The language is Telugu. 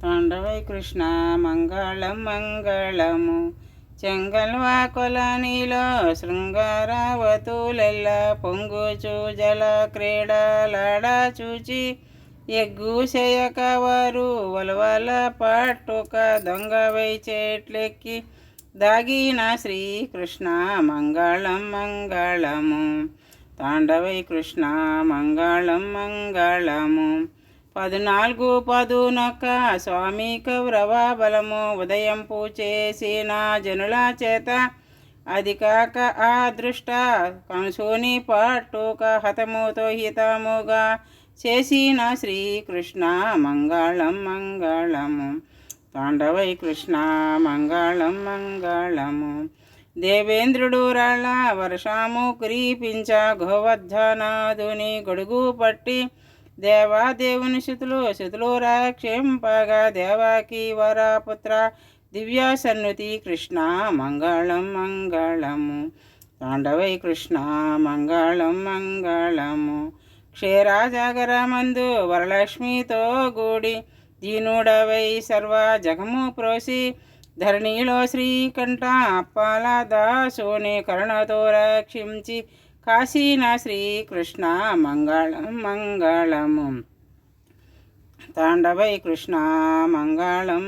తాండవై కృష్ణ మంగళం మంగళము చెంగల్వా కొలనిలో శృంగారావతులెల్ల పొంగుచు జల క్రీడలాడ చూచి ఎగ్గుశయకవరు వలవల పట్టుక దొంగవై చెట్లెక్కి దాగిన శ్రీకృష్ణ మంగళం మంగళము తాండవై కృష్ణ మంగళం మంగళము 14 స్వామి కౌరవ బలము ఉదయంపు చేసిన జనుల చేత అది కాక ఆ దృష్ట కంసుని పట్టుక హతముతో హితముగా చేసిన శ్రీకృష్ణ మంగళం మంగళము తాండవై కృష్ణ మంగళం మంగళము దేవేంద్రుడు రాళ్ళ వర్షము కురిపించ గోవర్ధనాదుని గొడుగు పట్టి దేవాదేవుని శృతులు రక్షింపగా దేవాకి వరపుత్ర దివ్య సన్నుతి కృష్ణ మంగళం మంగళము తాండవై కృష్ణ మంగళం మంగళము క్షీరాజాగరమందు వరలక్ష్మితో గూడి దీనుడవై సర్వ జగము ప్రోసి ధరణిలో శ్రీకంఠ అప్పాల దాసుని కరుణతో రక్షించి కాశీన శ్రీకృష్ణ మంగళం మంగళము తాండవై కృష్ణ మంగళం